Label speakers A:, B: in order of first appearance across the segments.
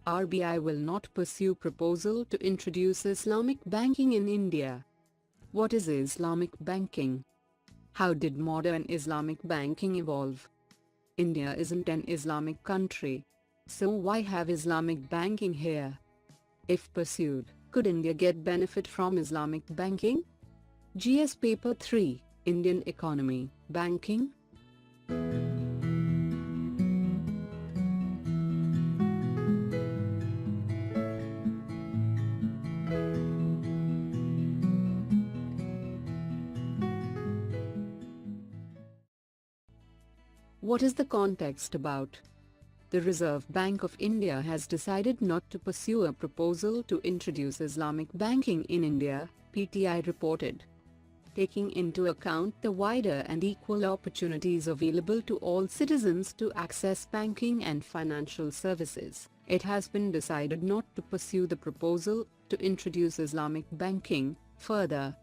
A: RBI will not pursue proposal to introduce Islamic banking in India. What is Islamic banking? How did modern Islamic banking evolve? India isn't an Islamic country. So why have Islamic banking here? If pursued, could India get benefit from Islamic banking? GS Paper 3, Indian Economy, Banking. What is the context about? The Reserve Bank of India has decided not to pursue a proposal to introduce Islamic banking in India, PTI reported. Taking into account the wider and equal opportunities available to all citizens to access banking and financial services, it has been decided not to pursue the proposal to introduce Islamic banking further.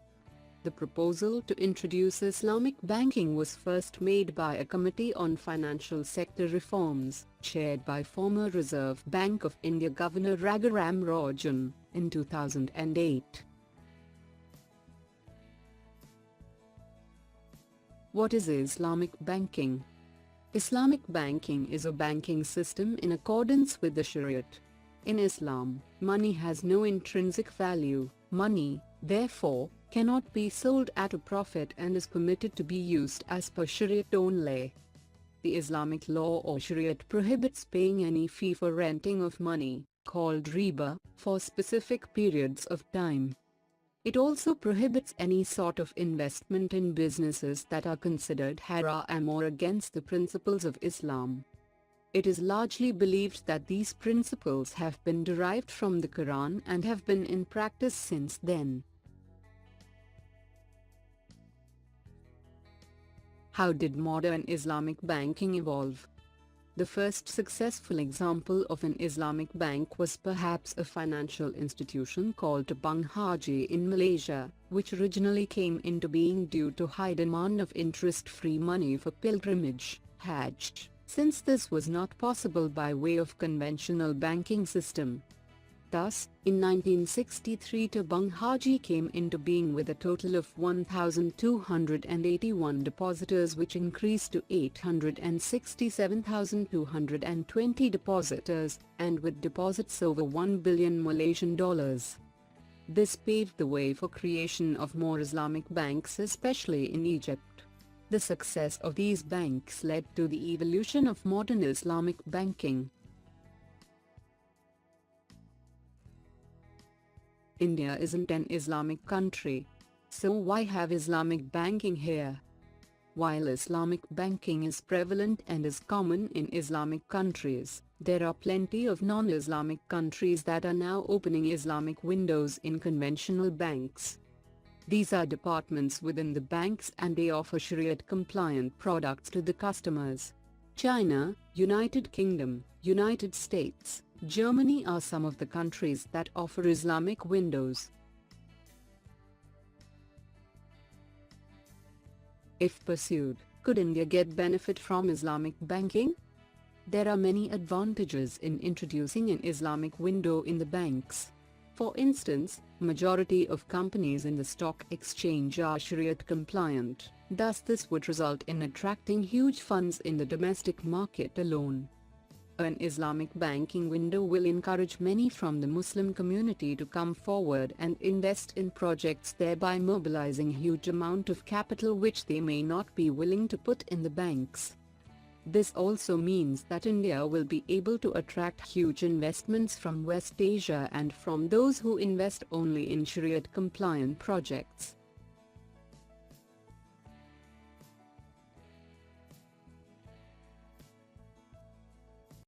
A: The proposal to introduce Islamic banking was first made by a Committee on Financial Sector Reforms, chaired by former Reserve Bank of India Governor Raghuram Rajan, in 2008. What is Islamic banking? Islamic banking is a banking system in accordance with the Shariat. In Islam, money has no intrinsic value. Money, therefore, cannot be sold at a profit and is permitted to be used as per Shariat only. The Islamic law or Shariat prohibits paying any fee for renting of money, called riba, for specific periods of time. It also prohibits any sort of investment in businesses that are considered haram or against the principles of Islam. It is largely believed that these principles have been derived from the Quran and have been in practice since then. How did modern Islamic banking evolve? The first successful example of an Islamic bank was perhaps a financial institution called Bank Haji in Malaysia, which originally came into being due to high demand of interest-free money for pilgrimage, Hajj, since this was not possible by way of conventional banking system. Thus, in 1963 Bank Haji came into being with a total of 1,281 depositors, which increased to 867,220 depositors, and with deposits over 1 billion Malaysian dollars. This paved the way for creation of more Islamic banks, especially in Egypt. The success of these banks led to the evolution of modern Islamic banking. India isn't an Islamic country. So why have Islamic banking here? While Islamic banking is prevalent and is common in Islamic countries, there are plenty of non-Islamic countries that are now opening Islamic windows in conventional banks. These are departments within the banks and they offer Shariat-compliant products to the customers. China, United Kingdom, United States, Germany are some of the countries that offer Islamic windows. If pursued, could India get benefit from Islamic banking? There are many advantages in introducing an Islamic window in the banks. For instance, majority of companies in the stock exchange are Shariat compliant, thus this would result in attracting huge funds in the domestic market alone. An Islamic banking window will encourage many from the Muslim community to come forward and invest in projects, thereby mobilizing huge amount of capital which they may not be willing to put in the banks. This also means that India will be able to attract huge investments from West Asia and from those who invest only in Shariat-compliant projects.